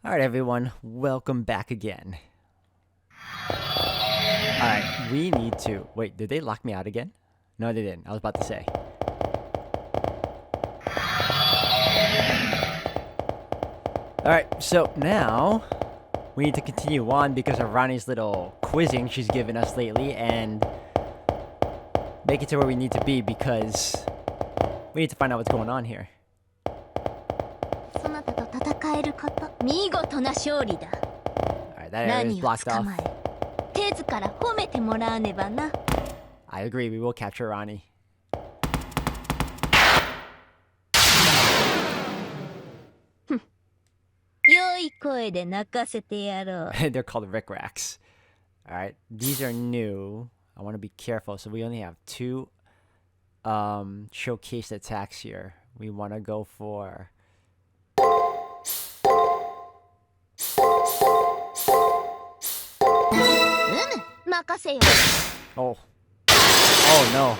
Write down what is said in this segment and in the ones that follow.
Alright, everyone, welcome back again. Alright, we need to. Wait, did they lock me out again? No, they didn't. I was about to say. Alright, so now we need to continue on because of Rani's little quizzing she's given us lately and make it to where we need to be because we need to find out what's going on here. そなたと戦えること、見事な勝利だ。 Alright, that area is 何を blocked 捕 off. まえ、手ずから褒めてもらわねばな。 I agree, we will capture Rani. 良い声で泣かせてやろう。 They're called Rick Racks. Alright, these are new. I want to be careful. So we only have two showcased attacks here. We want to go for...うむ、任せよ。 Oh. Oh no.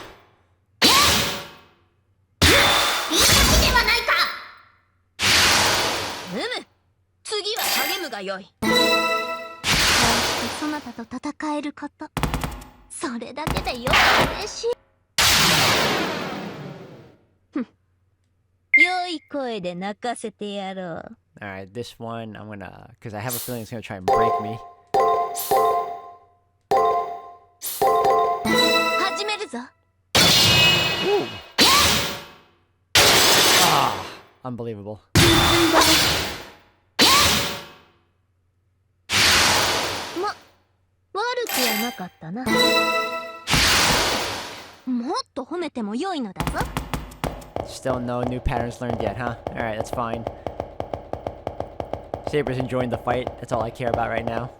いい時ではないか。うむ、次は励むがよい。こうしてそなたと戦えること、それだけでよく嬉しい。良い声で泣かせてやろう。 Alright, this one I'm gonna... Because I have a feeling it's gonna try and break me. 始めるぞ。 Ooh. Ah, unbelievable. 悪くはなかったな。もっと褒めても良いのだぞ。 Still no new patterns learned yet, huh? Alright, that's fine. Saber's enjoying the fight. That's all I care about right now.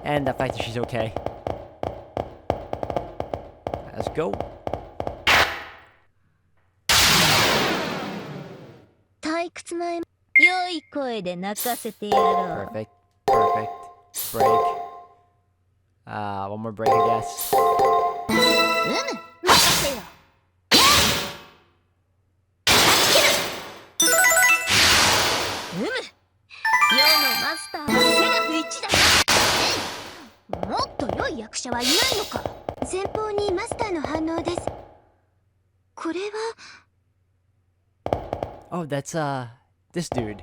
And the fact that she's okay. Let's go. 退屈な良い声で泣かせてやろう。 Perfect. Perfect. Break. One more break, I guess. うむ、任せよ。うむ、世のマスターはセラフ一だな。もっと良い役者はいないのか。前方にマスターの反応です。これは Oh, that's, this dude.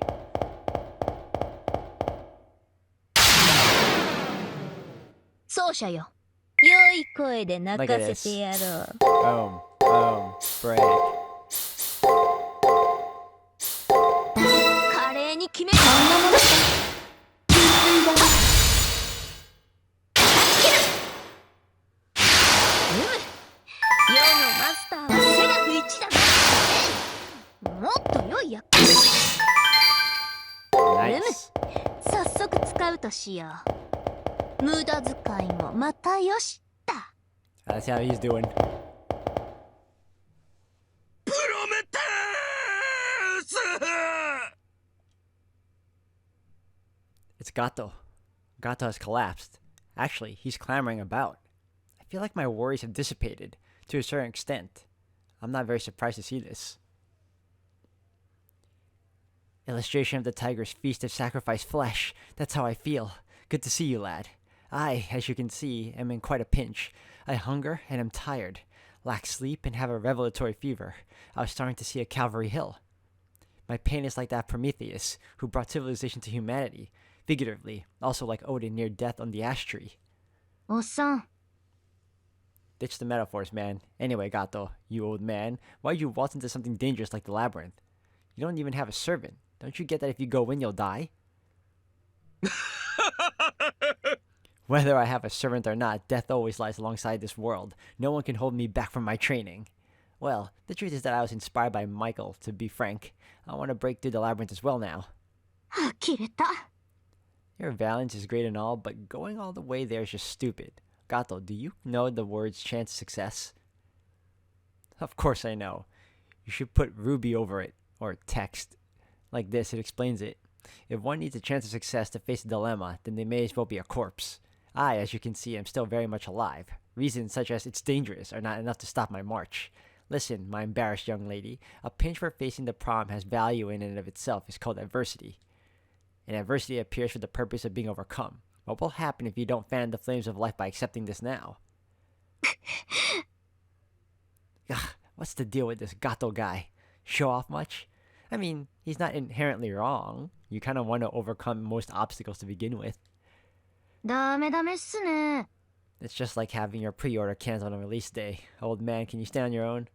奏者よ。良い声で泣かせてやろう。 Boom. Boom. Break. 華麗に決める。そんなものか。うむ、世のマスターはセラフ一だな。もっと良い役。 Nice. 早速使うとしよう。無駄遣いもまたよしだ。 Let's see how he's doing. It's Gato. Gato has collapsed. Actually, he's clamoring about. I feel like my worries have dissipated, to a certain extent. I'm not very surprised to see this. Illustration of the tiger's feast of sacrificed flesh. That's how I feel. Good to see you, lad. I, as you can see, am in quite a pinch. I hunger and am tired. Lack sleep and have a revelatory fever. I was starting to see a Calvary Hill. My pain is like that Prometheus, who brought civilization to humanity. Figuratively, also like Odin near death on the ash tree. おっさん、 Ditch the metaphors, man. Anyway, Gato, you old man, why'd you waltz into something dangerous like the labyrinth? You don't even have a servant. Don't you get that if you go in, you'll die? Whether I have a servant or not, death always lies alongside this world. No one can hold me back from my training. Well, the truth is that I was inspired by Michael, to be frank. I want to break through the labyrinth as well now. 呆れた。 Your valiance is great and all, but going all the way there is just stupid. Gato, do you know the words chance of success? Of course I know. You should put Ruby over it, or text. Like this, it explains it. If one needs a chance of success to face a dilemma, then they may as well be a corpse. I, as you can see, am still very much alive. Reasons such as it's dangerous are not enough to stop my march. Listen, my embarrassed young lady, a pinch for facing the prom has value in and of itself is called adversity. and adversity appears for the purpose of being overcome. What will happen if you don't fan the flames of life by accepting this now? Ugh, what's the deal with this Gato guy? Show off much? I mean, he's not inherently wrong. You kind of want to overcome most obstacles to begin with. ダメダメっすね。 It's just like having your pre-order canceled on release day. Old man, can you stand on your own?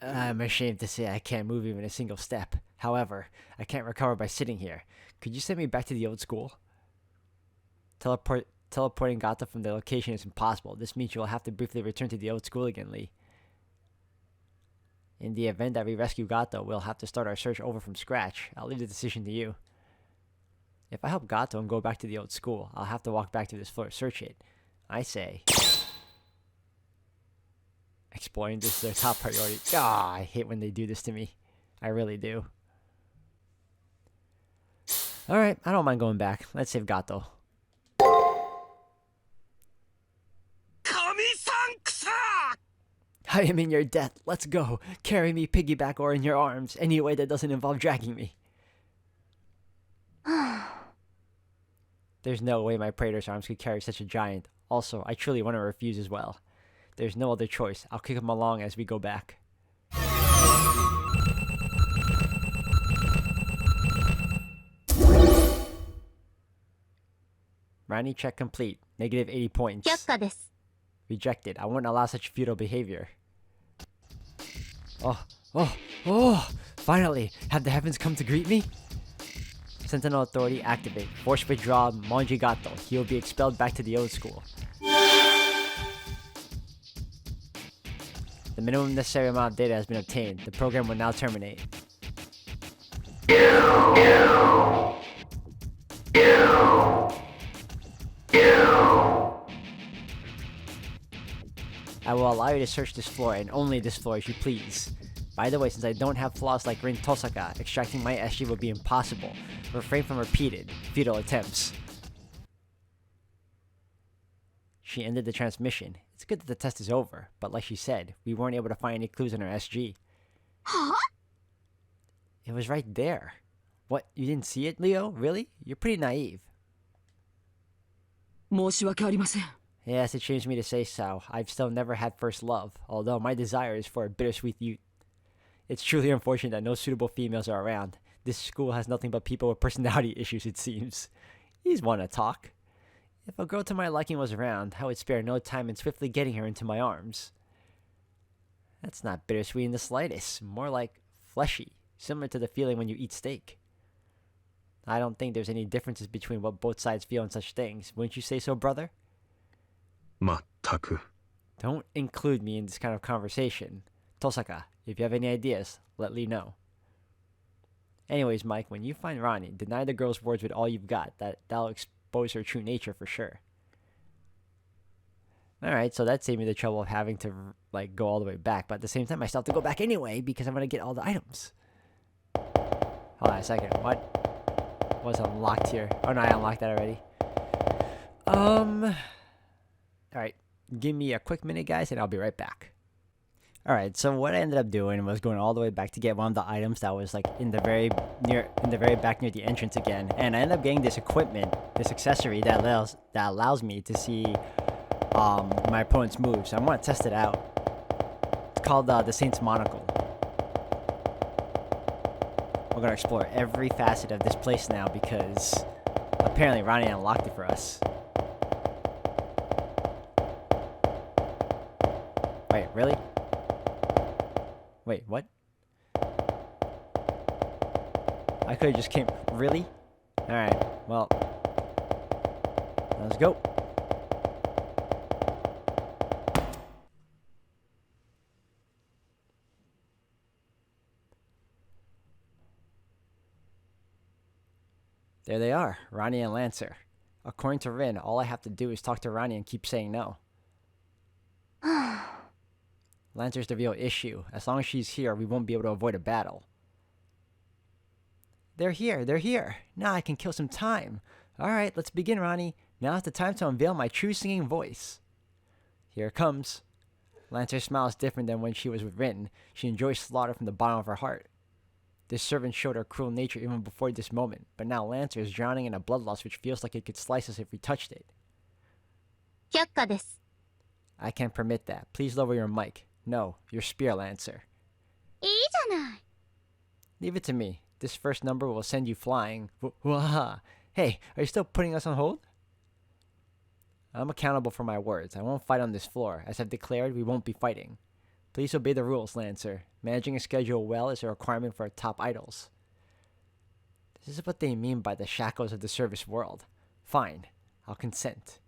I'm ashamed to say I can't move even a single step. However, I can't recover by sitting here. Could you send me back to the old school? Teleporting Gato from the location is impossible. This means you will have to briefly return to the old school again, Lee. In the event that we rescue Gato, we'll have to start our search over from scratch. I'll leave the decision to you. If I help Gato and go back to the old school, I'll have to walk back to this floor to search it. I say... exploring this is their top priority. Ah, I hate when they do this to me. I really do. Alright, I don't mind going back. Let's save Gato. I am in your debt. Let's go. Carry me piggyback or in your arms. Any way that doesn't involve dragging me. There's no way my Praetor's arms could carry such a giant. Also, I truly want to refuse as well. There's no other choice. I'll kick him along as we go back. Rani check complete. Negative 80 points. 却下です。 Rejected. I won't allow such futile behavior. Oh! Finally! Have the heavens come to greet me? Sentinel Authority activate. Force withdraw Monji Gato. He will be expelled back to the old school. The minimum necessary amount of data has been obtained. The program will now terminate. I will allow you to search this floor, and only this floor, if you please. By the way, since I don't have flaws like Rin Tosaka, extracting my SG will be impossible. Refrain from repeated, futile attempts. She ended the transmission. It's good that the test is over, but like she said, we weren't able to find any clues in her SG. Huh? It was right there. What, you didn't see it, Leo? Really? You're pretty naive. 申し訳ありません。 Yes, it shames me to say so. I've still never had first love, although my desire is for a bittersweet youth. It's truly unfortunate that no suitable females are around. This school has nothing but people with personality issues, it seems. He's one to talk. If a girl to my liking was around, I would spare no time in swiftly getting her into my arms. That's not bittersweet in the slightest. More like fleshy, similar to the feeling when you eat steak. I don't think there's any differences between what both sides feel in such things. Wouldn't you say so, brother? まったく Don't include me in this kind of conversation. Tosaka, if you have any ideas, let Lee know. Anyways, Mike, when you find Rani, deny the girl's words with all you've got. That'll expose her true nature for sure. Alright, so that saved me the trouble of having to like go all the way back, but at the same time I still have to go back anyway because I'm gonna get all the items. Hold on a second, what was unlocked here? Oh no, I unlocked that already. Alright, give me a quick minute, guys, and I'll be right back. Alright, so what I ended up doing was going all the way back to get one of the items that was like in the very back near the entrance again, and I ended up getting this equipment, this accessory that allows me to see my opponent's moves. So I want to test it out. It's called the Saint's Monocle. We're gonna explore every facet of this place now because apparently Rani unlocked it for us. Wait, really? Wait, what? I could've just came... Really? Alright, well... Let's go. There they are, Rani and Lancer. According to Rin, all I have to do is talk to Rani and keep saying no. Lancer's the real issue. As long as she's here, we won't be able to avoid a battle. They're here. Now I can kill some time. Alright, let's begin, Rani. Now's the time to unveil my true singing voice. Here it comes. Lancer's smile is different than when she was with Rin. She enjoys slaughter from the bottom of her heart. This servant showed her cruel nature even before this moment, but now Lancer is drowning in a bloodlust which feels like it could slice us if we touched it. 却下です。 I can't permit that. Please lower your mic. No, your spear, Lancer. いいじゃない。 Leave it to me. This first number will send you flying. Waha! Hey, are you still putting us on hold? I'm accountable for my words. I won't fight on this floor. As I've declared, we won't be fighting. Please obey the rules, Lancer. Managing a schedule well is a requirement for top idols. This is what they mean by the shackles of the service world. Fine. I'll consent.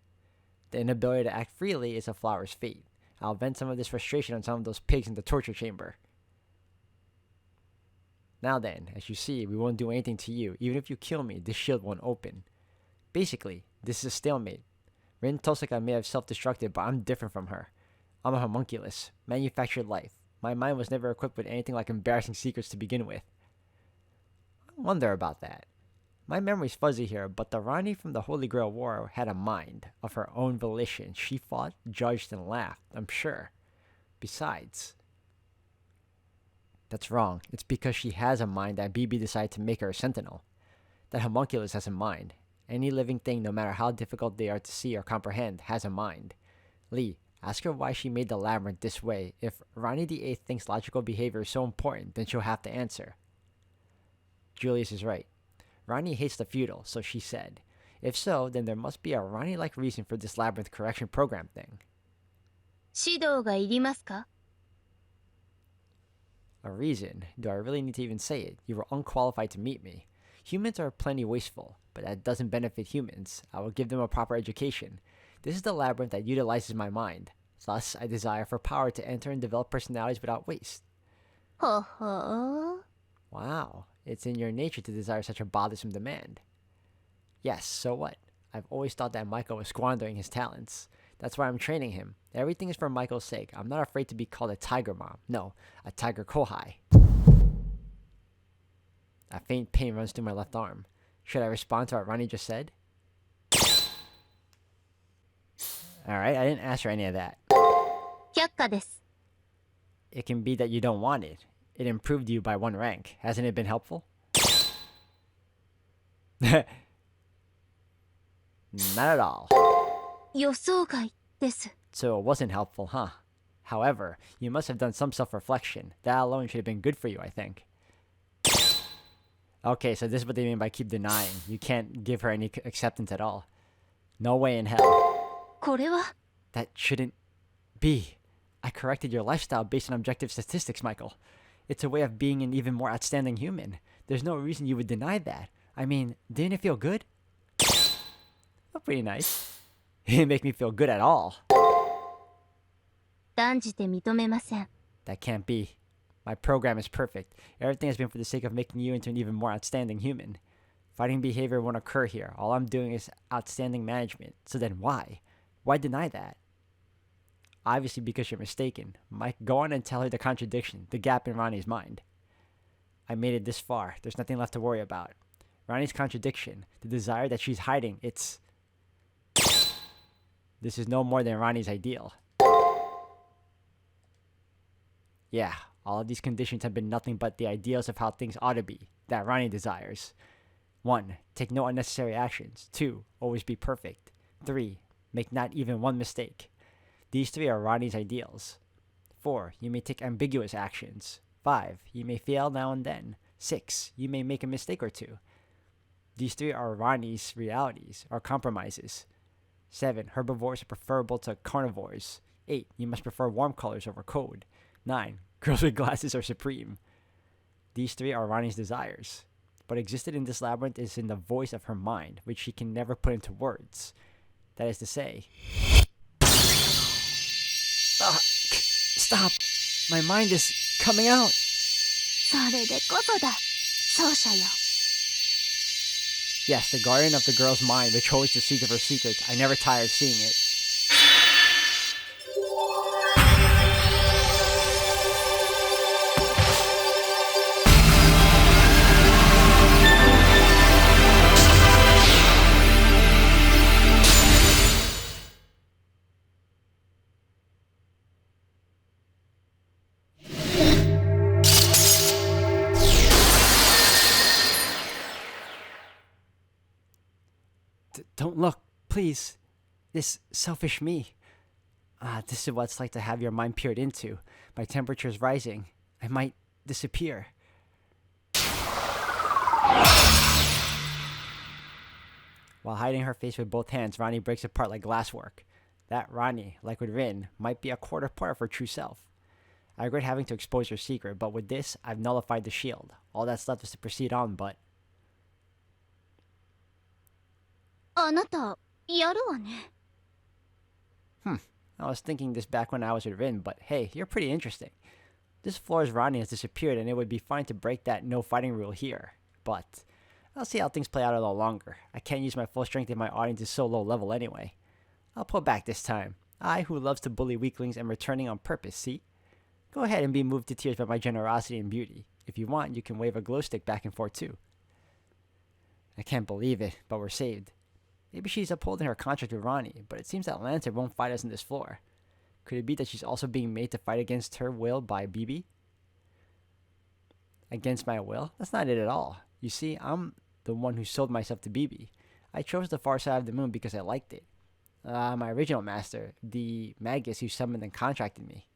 The inability to act freely is a flower's fate. I'll vent some of this frustration on some of those pigs in the torture chamber. Now then, as you see, we won't do anything to you. Even if you kill me, this shield won't open. Basically, this is a stalemate. Rin Tosaka may have self-destructed, but I'm different from her. I'm a homunculus, manufactured life. My mind was never equipped with anything like embarrassing secrets to begin with. I wonder about that. My memory's fuzzy here, but the Rani from the Holy Grail War had a mind. Of her own volition, she fought, judged, and laughed, I'm sure. Besides... That's wrong. It's because she has a mind that BB decided to make her a sentinel. That homunculus has a mind. Any living thing, no matter how difficult they are to see or comprehend, has a mind. Lee, ask her why she made the labyrinth this way. If Rani the Eighth thinks logical behavior is so important, then she'll have to answer. Julius is right. Rani hates the feudal, so she said. If so, then there must be a Rani-like reason for this labyrinth correction program thing. 指導がいりますか? A reason? Do I really need to even say it? You were unqualified to meet me. Humans are plenty wasteful, but that doesn't benefit humans. I will give them a proper education. This is the labyrinth that utilizes my mind. Thus, I desire for power to enter and develop personalities without waste. ほほー. Wow, it's in your nature to desire such a bothersome demand. Yes, so what? I've always thought that Michael was squandering his talents. That's why I'm training him. Everything is for Michael's sake. I'm not afraid to be called a tiger mom. No, a tiger kohai. A faint pain runs through my left arm. Should I respond to what Rani just said? Alright, I didn't ask her any of that. 却下です. It can be that you don't want it. It improved you by 1 rank. Hasn't it been helpful? Not at all. 予想外です. So it wasn't helpful, huh? However, you must have done some self-reflection. That alone should have been good for you, I think. Okay, so this is what they mean by keep denying. You can't give her any acceptance at all. No way in hell. これは? That shouldn't be. I corrected your lifestyle based on objective statistics, Michael. It's a way of being an even more outstanding human. There's no reason you would deny that. I mean, didn't it feel good? Oh, pretty nice. It didn't make me feel good at all. 断じて認めません. That can't be. My program is perfect. Everything has been for the sake of making you into an even more outstanding human. Fighting behavior won't occur here. All I'm doing is outstanding management. So then why? Why deny that? Obviously because you're mistaken. Mike, go on and tell her the contradiction, the gap in Rani's mind. I made it this far. There's nothing left to worry about. Rani's contradiction, the desire that she's hiding, it's... This is no more than Rani's ideal. Yeah, all of these conditions have been nothing but the ideals of how things ought to be, that Rani desires. 1. Take no unnecessary actions. 2. Always be perfect. 3. Make not even one mistake. These 3 are Rani's ideals. 4. You may take ambiguous actions. 5. You may fail now and then. 6. You may make a mistake or 2. These 3 are Rani's realities, or compromises. 7. Herbivores are preferable to carnivores. 8. You must prefer warm colors over cold. 9. Girls with glasses are supreme. These 3 are Rani's desires. What existed in this labyrinth is in the voice of her mind, which she can never put into words. That is to say... Stop! My mind is coming out! それでこそだ、奏者よ. Yes, the guardian of the girl's mind, which holds the secret of her secrets. I never tire of seeing it. Don't look, please. This selfish me. This is what it's like to have your mind peered into. My temperature is rising. I might disappear. While hiding her face with both hands, Rani breaks apart like glasswork. That Rani, like with Rin, might be a quarter part of her true self. I regret having to expose her secret, but with this, I've nullified the shield. All that's left is to proceed on, but... あなた、やるわね。I was thinking this back when I was with Rin, but hey, you're pretty interesting. This floor's Rani has disappeared, and it would be fine to break that no fighting rule here. But I'll see how things play out a little longer. I can't use my full strength if my audience is so low level anyway. I'll pull back this time. I, who loves to bully weaklings, am returning on purpose, see? Go ahead and be moved to tears by my generosity and beauty. If you want, you can wave a glow stick back and forth too. I can't believe it, but we're saved. Maybe she's upholding her contract with Rani, but it seems that Lancer won't fight us in this floor. Could it be that she's also being made to fight against her will by BB? Against my will? That's not it at all. You see, I'm the one who sold myself to BB. I chose the far side of the moon because I liked it. My original master, the Magus who summoned and contracted me.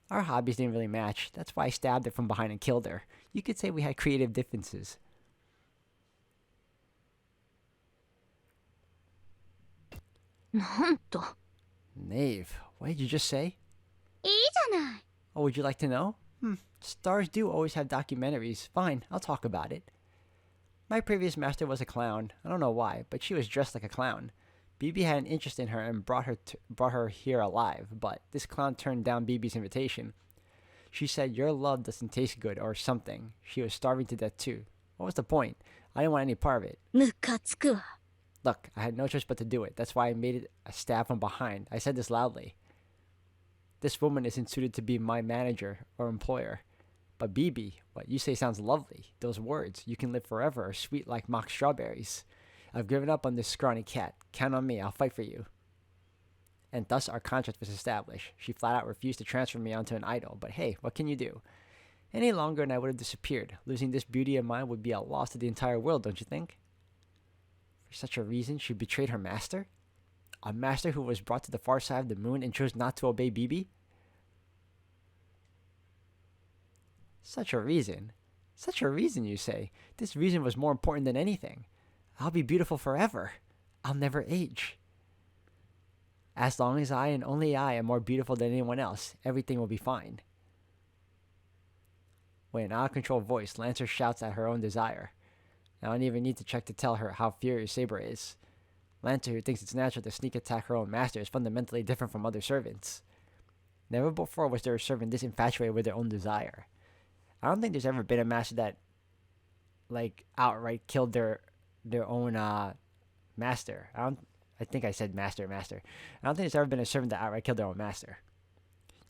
Our hobbies didn't really match. That's why I stabbed her from behind and killed her. You could say we had creative differences. Knave, what did you just say? いいじゃない。 Oh, would you like to know? Stars do always have documentaries. Fine, I'll talk about it. My previous master was a clown. I don't know why, but she was dressed like a clown. BB had an interest in her and brought her here alive, but this clown turned down BB's invitation. She said, your love doesn't taste good or something. She was starving to death too. What was the point? I didn't want any part of it. ムカつくわ。 Look, I had no choice but to do it. That's why I made it a stab from behind. I said this loudly. This woman isn't suited to be my manager or employer. But BB, what you say sounds lovely. Those words, you can live forever, are sweet like mock strawberries. I've given up on this scrawny cat. Count on me, I'll fight for you. And thus our contract was established. She flat out refused to transfer me onto an idol, but hey, what can you do? Any longer and I would have disappeared. Losing this beauty of mine would be a loss to the entire world, don't you think? For such a reason, she betrayed her master? A master who was brought to the far side of the moon and chose not to obey BB? Such a reason? Such a reason, you say? This reason was more important than anything. I'll be beautiful forever. I'll never age. As long as I and only I am more beautiful than anyone else, everything will be fine. With an out-of-control voice, Lancer shouts at her own desire. I don't even need to check to tell her how furious Saber is. Lancer, who thinks it's natural to sneak attack her own master, is fundamentally different from other servants. Never before was there a servant this infatuated with their own desire. I don't think there's ever been a master that, outright killed their own master. I think I said master. I don't think there's ever been a servant that outright killed their own master.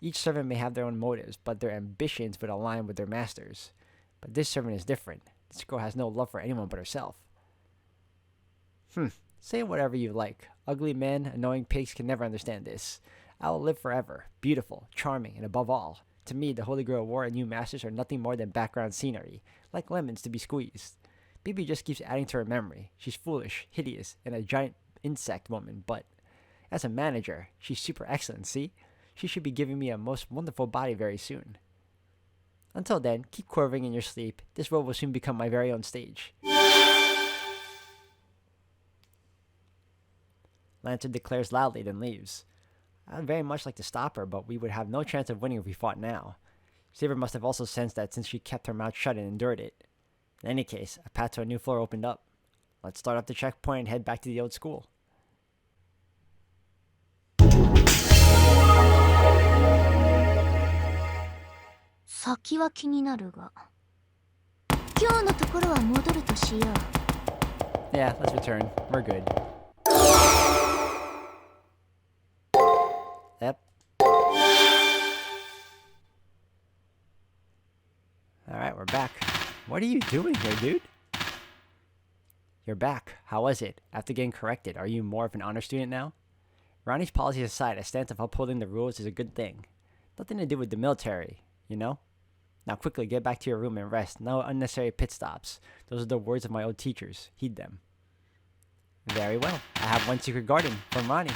Each servant may have their own motives, but their ambitions would align with their masters. But this servant is different. This girl has no love for anyone but herself. Say whatever you like. Ugly men, annoying pigs can never understand this. I will live forever, beautiful, charming, and above all, to me, the Holy Grail War and new masters are nothing more than background scenery, like lemons to be squeezed. BB just keeps adding to her memory. She's foolish, hideous, and a giant insect woman, but as a manager, she's super excellent, see? She should be giving me a most wonderful body very soon. Until then, keep quivering in your sleep. This world will soon become my very own stage. Lancer declares loudly, then leaves. I'd very much like to stop her, but we would have no chance of winning if we fought now. Saber must have also sensed that since she kept her mouth shut and endured it. In any case, a path to a new floor opened up. Let's start up the checkpoint and head back to the old school. 先は気になるが、今日のところは戻るとしよう。Yeah, let's return. We're good. Yep. Alright, we're back. What are you doing here, dude? You're back. How was it? After getting corrected, are you more of an honor student now? Rani's policies aside, a stance of upholding the rules is a good thing. Nothing to do with the military, you know? Now quickly, get back to your room and rest. No unnecessary pit stops. Those are the words of my old teachers. Heed them. Very well. I have one secret garden from Rani.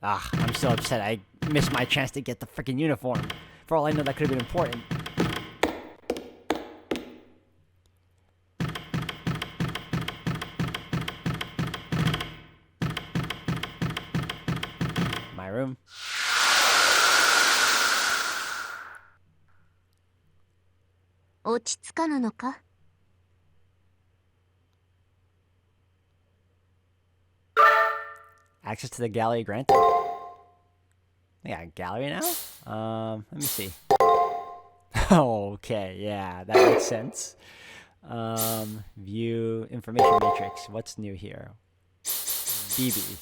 I'm so upset I missed my chance to get the freaking uniform. For all I know, that could have been important. My room. Access to the gallery granted. Yeah, gallery now? Let me see. Okay, yeah, that makes sense. View information matrix. What's new here? BB.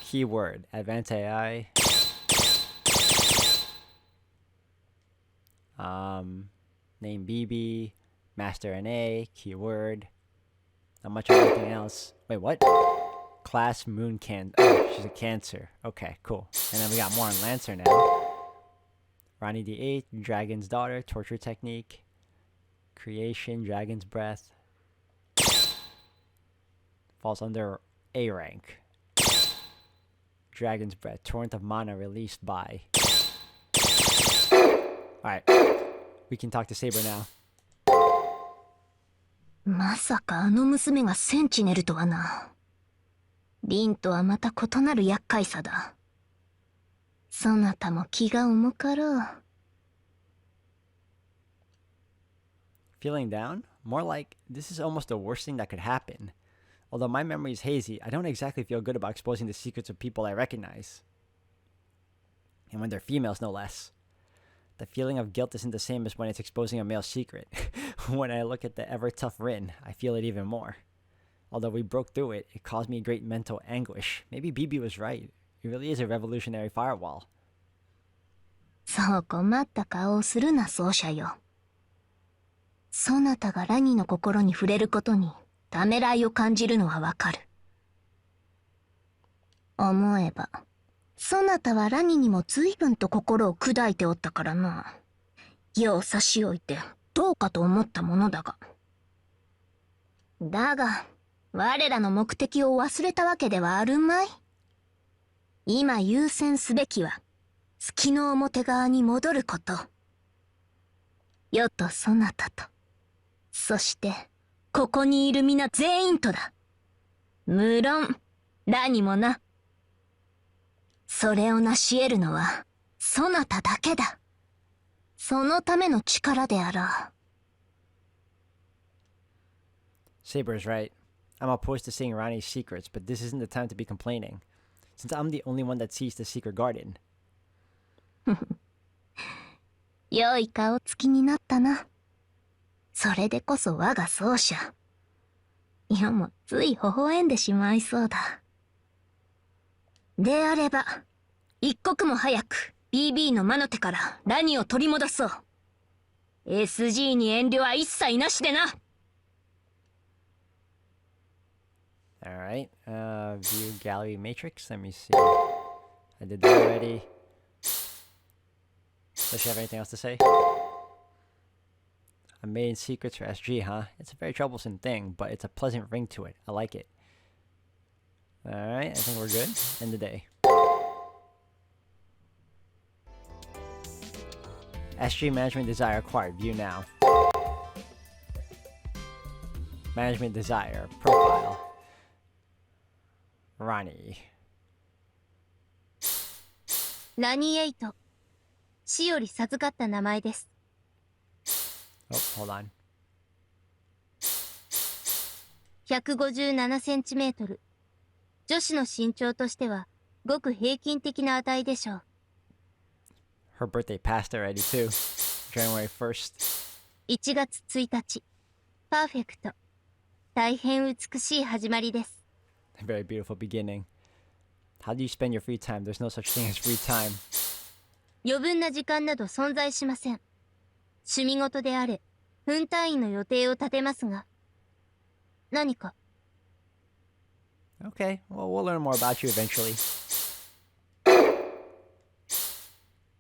Keyword. Advanced AI. Name BB. Master NA. Keyword. Not much of anything else. Wait, what? Class Moon Can. Oh, she's a Cancer. Okay, cool. And then we got more on Lancer now. Rani D8, Dragon's Daughter, Torture Technique, Creation, Dragon's Breath. Falls under A rank. Dragon's Breath, Torrent of Mana released by. Alright, we can talk to Saber now. まさかあの娘がセンチネルとはな。リンとはまた異なる厄介さだ。そなたも気が重かろう。Feeling down? More like, this is almost the worst thing that could happen. Although my memory is hazy, I don't exactly feel good about exposing the secrets of people I recognize. And when they're females, no less. The feeling of guilt isn't the same as when it's exposing a male secret. When I look at the ever-tough Rin, I feel it even more. Although we broke through it, it caused me great mental anguish. Maybe BB was right. It really is a revolutionary firewall. そう困った顔をするな、奏者よ。そなたがラニの心に触れることにためらいを感じるのはわかる。思えば、そなたはラニにも随分と心を砕いておったからな。世を差し置いてどうかと思ったものだが。だが、我らの目的を忘れたわけではあるまい。今優先すべきは、月の表側に戻ること。世とそなたと、そして、ここにいる皆全員とだ。無論、ラにもな。それを成し得るのは、そなただけだ。そのための力であろう。Saber's right. I'm opposed to seeing Rani's secrets, but this isn't the time to be complaining, since I'm the only one that sees the secret garden. 良い顔つきになったな。それでこそ我が奏者。世もつい微笑んでしまいそうだ。であれば、一刻も早く BB の魔の手からラニを取り戻そう。SG に遠慮は一切なしでな。Alright, view gallery matrix. Let me see. I did that already. Does she have anything else to say? A main secrets for SG, huh? It's a very troublesome thing, but it's a pleasant ring to it. I like it. Alright, I think we're good. End the day. SG Management Desire acquired. View now. Management Desire. Profile. Rani. ラニエイト。死より授かった名前です。Oh, hold on. 157センチメートル。女子の身長としては、ごく平均的な値でしょう。Her birthday passed already too. January 1st. 1月1日。パーフェクト。大変美しい始まりです。A very beautiful beginning. How do you spend your free time? There's no such thing as free time. 余分な時間など存在しません。趣味事であれ、分単位の予定を立てますが。何か。Okay, well, we'll learn more about you eventually.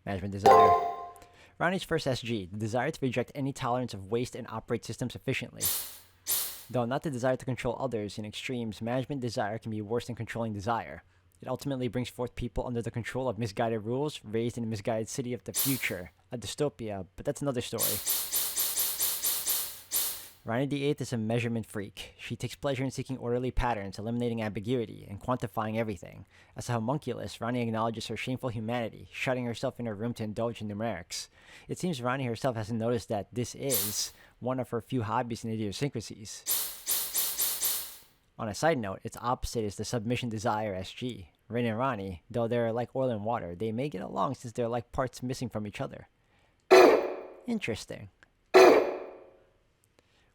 Management Desire. Rani's first SG, the desire to reject any tolerance of waste and operate systems efficiently. Though not the desire to control others in extremes, management desire can be worse than controlling desire. It ultimately brings forth people under the control of misguided rules, raised in a misguided city of the future, a dystopia, but that's another story. Rani the Eighth is a measurement freak. She takes pleasure in seeking orderly patterns, eliminating ambiguity, and quantifying everything. As a homunculus, Rani acknowledges her shameful humanity, shutting herself in her room to indulge in numerics. It seems Rani herself hasn't noticed that this is one of her few hobbies and idiosyncrasies. On a side note, its opposite is the submission desire SG. Rin and Rani, though they're like oil and water, they may get along since they're like parts missing from each other. Interesting.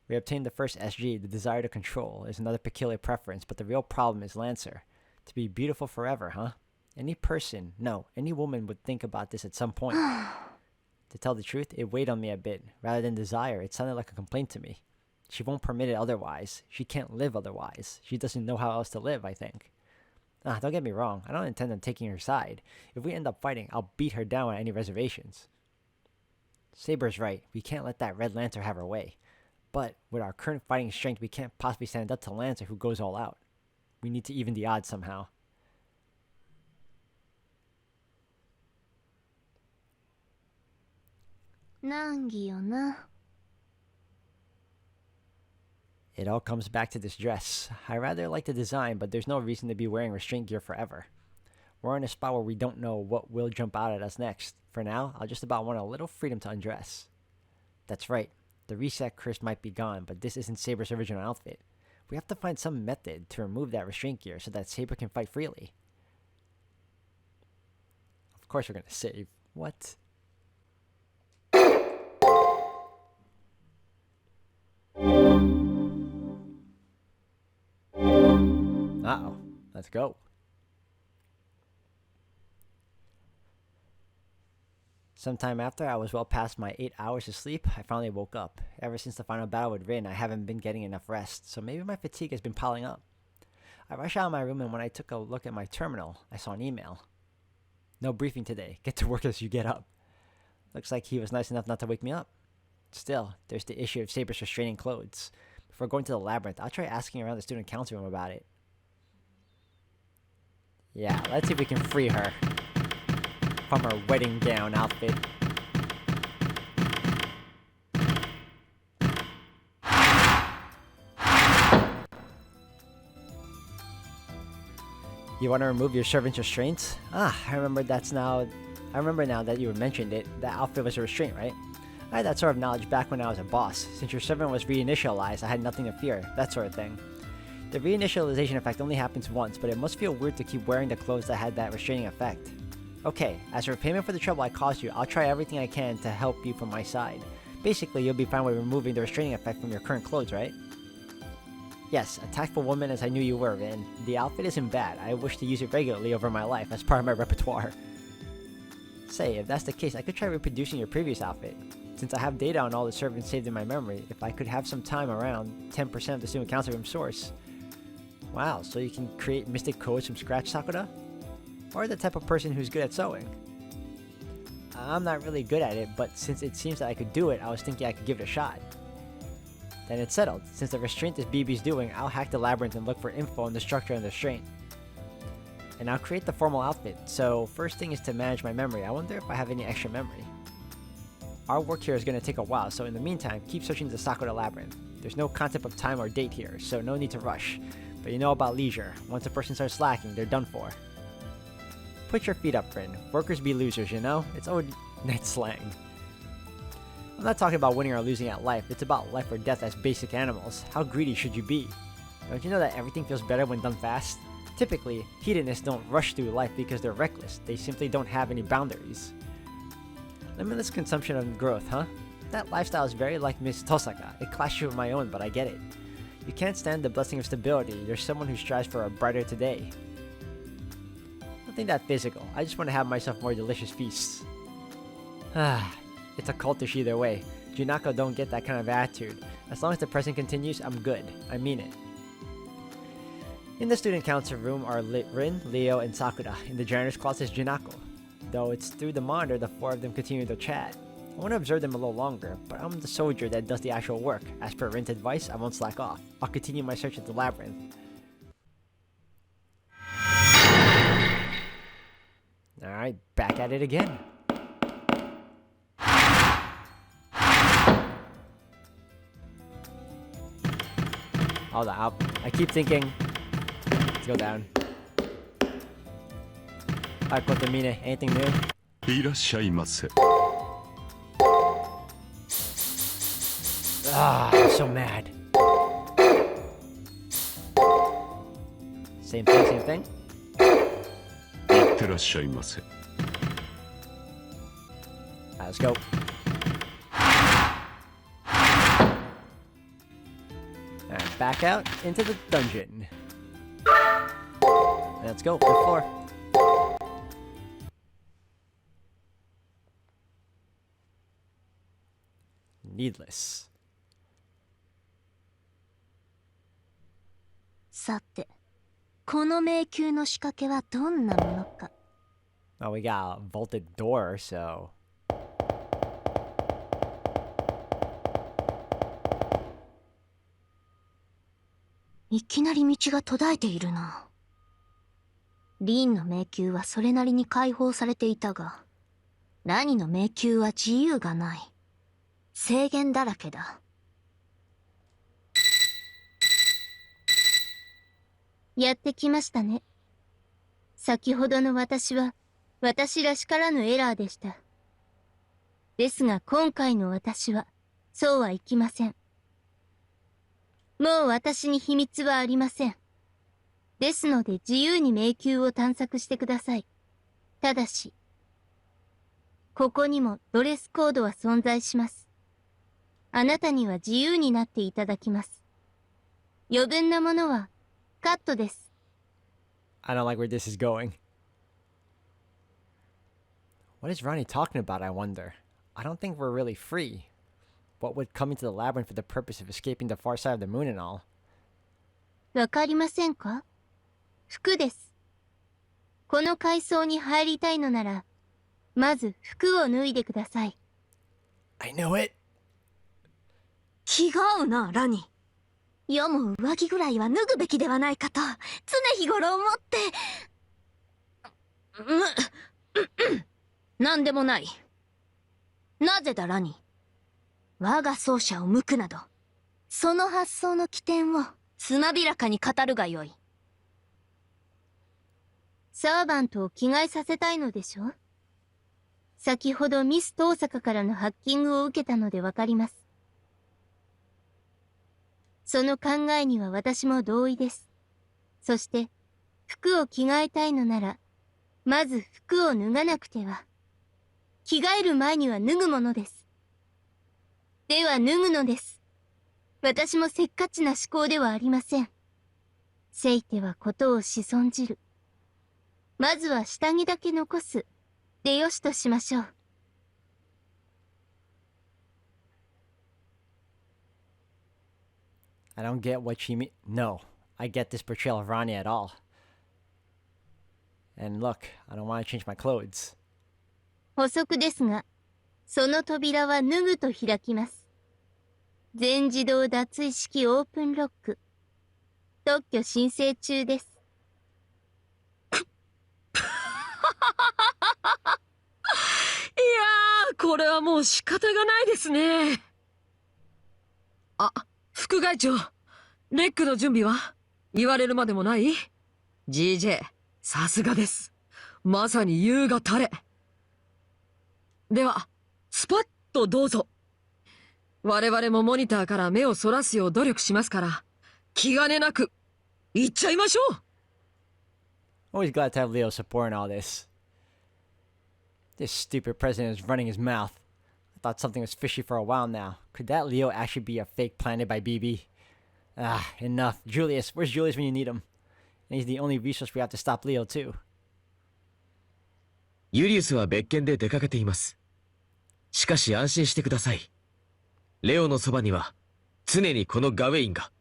We obtained the first SG, the desire to control, is another peculiar preference, but the real problem is Lancer. To be beautiful forever, huh? Any person, no, any woman would think about this at some point. To tell the truth, it weighed on me a bit. Rather than desire, it sounded like a complaint to me. She won't permit it otherwise. She can't live otherwise. She doesn't know how else to live, I think. Don't get me wrong, I don't intend on taking her side. If we end up fighting, I'll beat her down without any reservations. Saber's right, we can't let that Red Lancer have her way. But with our current fighting strength, we can't possibly stand up to Lancer who goes all out. We need to even the odds somehow. It all comes back to this dress. I rather like the design, but there's no reason to be wearing restraint gear forever. We're in a spot where we don't know what will jump out at us next. For now, I'll just about want a little freedom to undress. That's right. The reset curse might be gone, but this isn't Saber's original outfit. We have to find some method to remove that restraint gear so that Saber can fight freely. Of course we're gonna save. What? Uh-oh. Let's go. Sometime after I was well past my 8 hours of sleep, I finally woke up. Ever since the final battle with Rin, I haven't been getting enough rest, so maybe my fatigue has been piling up. I rushed out of my room, and when I took a look at my terminal, I saw an email. No briefing today. Get to work as you get up. Looks like he was nice enough not to wake me up. Still, there's the issue of Saber's restraining clothes. Before going to the labyrinth, I'll try asking around the student council room about it. Yeah, let's see if we can free her from her wedding gown outfit. You want to remove your servant's restraints? I remember now that you mentioned it. That outfit was a restraint, right? I had that sort of knowledge back when I was a boss. Since your servant was reinitialized, I had nothing to fear. That sort of thing. The reinitialization effect only happens once, but it must feel weird to keep wearing the clothes that had that restraining effect. Okay, as for payment for the trouble I caused you, I'll try everything I can to help you from my side. Basically, you'll be fine with removing the restraining effect from your current clothes, right? Yes, a tactful woman as I knew you were, Vin. The outfit isn't bad. I wish to use it regularly over my life as part of my repertoire. Say, if that's the case, I could try reproducing your previous outfit. Since I have data on all the servants saved in my memory, if I could have some time around 10% of the student council room source. Wow, so you can create mystic codes from scratch, Sakura? Or the type of person who's good at sewing? I'm not really good at it, but since it seems that I could do it, I was thinking I could give it a shot. Then it's settled. Since the restraint is BB's doing, I'll hack the labyrinth and look for info on the structure and the restraint. And I'll create the formal outfit. So first thing is to manage my memory. I wonder if I have any extra memory. Our work here is going to take a while, so in the meantime, keep searching the Sakura labyrinth. There's no concept of time or date here, so no need to rush. But you know about leisure. Once a person starts slacking, they're done for. Put your feet up, friend. Workers be losers, you know? It's old net slang. I'm not talking about winning or losing at life. It's about life or death as basic animals. How greedy should you be? Don't you know that everything feels better when done fast? Typically, hedonists don't rush through life because they're reckless. They simply don't have any boundaries. Limitless consumption and growth, huh? That lifestyle is very like Miss Tosaka. It clashes with my own, but I get it. You can't stand the blessing of stability. You're someone who strives for a brighter today. Nothing that physical. I just want to have myself more delicious feasts. It's a cultish either way. Junako don't get that kind of attitude. As long as the present continues, I'm good. I mean it. In the student council room are Rin, Leo, and Sakura. In the janitor's closet is Junako. Though it's through the monitor, the four of them continue their chat. I want to observe them a little longer, but I'm the soldier that does the actual work. As per Rin's advice, I won't slack off. I'll continue my search of the labyrinth. Alright, back at it again. Hold on, I keep thinking. Let's go down. Alright, Kotomine, anything new? いらっしゃいませ。 Ah, I'm so mad. Same thing, same thing. いってらっしゃいませ。 Alright, let's go. Alright, back out into the dungeon. Let's go, fifth floor. Needless. さて、この迷宮の仕掛けはどんなものか。Oh, we got a vaulted door, so. いきなり道が途絶えているな。リンの迷宮はそれなりに開放されていたが、ラニの迷宮は自由がない。制限だらけだ。やってきましたね。先ほどの私は、私らしからぬエラーでした。ですが今回の私は、そうはいきません。もう私に秘密はありません。ですので自由に迷宮を探索してください。ただし、ここにもドレスコードは存在します。あなたには自由になっていただきます。余分なものはカットです。I don't like where this is going. What is Rani talking about, I wonder? I don't think we're really free. What would come into the labyrinth for the purpose of escaping the far side of the moon and all? わかりませんか？服です。この階層に入りたいのなら、まず服を脱いでください。I knew it! 違うな、ラニ。世も上着ぐらいは脱ぐべきではないかと、常日頃思って。なんでもない。なぜだ、ラニ。我が奏者を向くなど、その発想の起点をつまびらかに語るがよい。サーバントを着替えさせたいのでしょ？先ほどミス東坂からのハッキングを受けたのでわかります。その考えには私も同意です。そして、服を着替えたいのなら、まず服を脱がなくては。着替える前には脱ぐものです。では脱ぐのです。私もせっかちな思考ではありません。せいてはことをし損じる。まずは下着だけ残す。でよしとしましょう。I don't get what she mean. No, I get this portrayal of Rani at all. And look, I don't want to change my clothes. 補足ですが、その扉は脱ぐと開きます。全自動脱衣式オープンロック。特許申請中です。いやー、これはもう仕方がないですね。あ、副会長、レックの準備は言われるまでもない？ GJ、さすがです。まさに優が垂れ。では、スパッとどうぞ。我々もモニターから目をそらすよう努力しますから、気兼ねなく、行っちゃいましょう。 Always glad to have Leo support in all this. This stupid president is running his mouth. I thought something was fishy for a while now. Could that Leo actually be a fake planted by BB? Ah, enough. Julius, where's Julius when you need him? And he's the only resource we have to stop Leo too. ユリウスは別件で出かけています。しかし安心してください。レオのそばには常にこのガウェインが。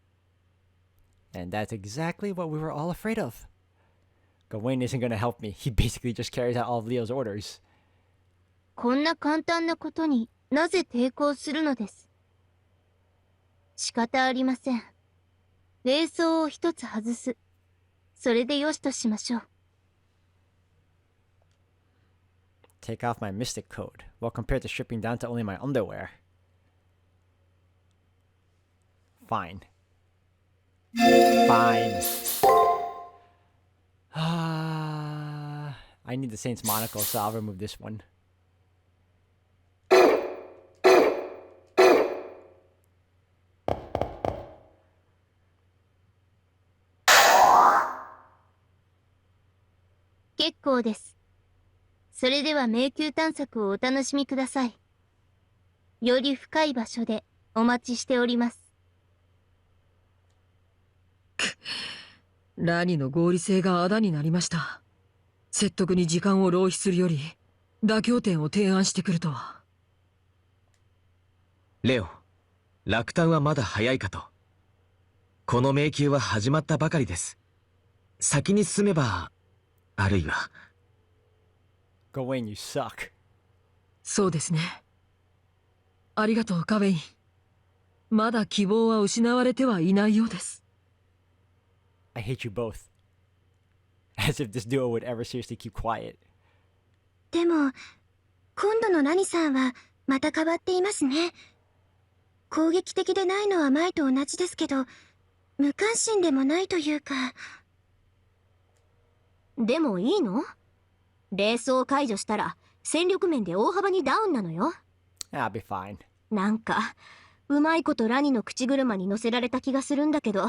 And that's exactly what we were all afraid of. Gawain isn't gonna help me. He basically just carries out all of Leo's orders. こんな簡単なことになぜ抵抗するのです。仕方ありません。霊装を一つ外す。それでよしとしましょう。Take off my mystic code. Well, compared to stripping down to only my underwear. Fine. Fine. I need the Saint's monocle, so I'll remove this one. .結構です。それでは迷宮探索をお楽しみください。より深い場所でお待ちしております。ラニの合理性があだになりました。説得に時間を浪費するより妥協点を提案してくるとは。レオ、落胆はまだ早いかと。この迷宮は始まったばかりです。先に進めば、あるいは。Go Wayne, you suck. そうですね。ありがとう、ガウェイン。まだ希望は失われてはいないようです。I hate you both. As if this duo would ever seriously keep quiet. でも、今度のラニさんはまた変わっていますね。攻撃的でないのは前と同じですけど、無関心でもないというか。でもいいの？霊装を解除したら戦力面で大幅にダウンなのよ。I'll be fine. なんかうまいことラニの口車に乗せられた気がするんだけど。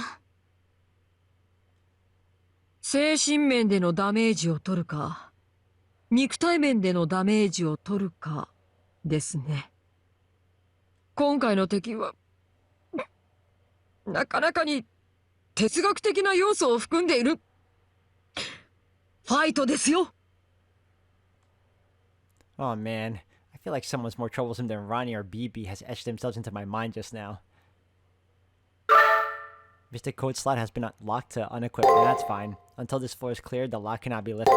精神面でのダメージを取るか、肉体面でのダメージを取るかですね。今回の敵はなかなかに哲学的な要素を含んでいるファイトですよ。Oh man, I feel like someone's more troublesome than Rani or BB has etched themselves into my mind just now. Mystic code slot has been locked to unequipped, and that's fine. Until this floor is cleared, the lock cannot be lifted.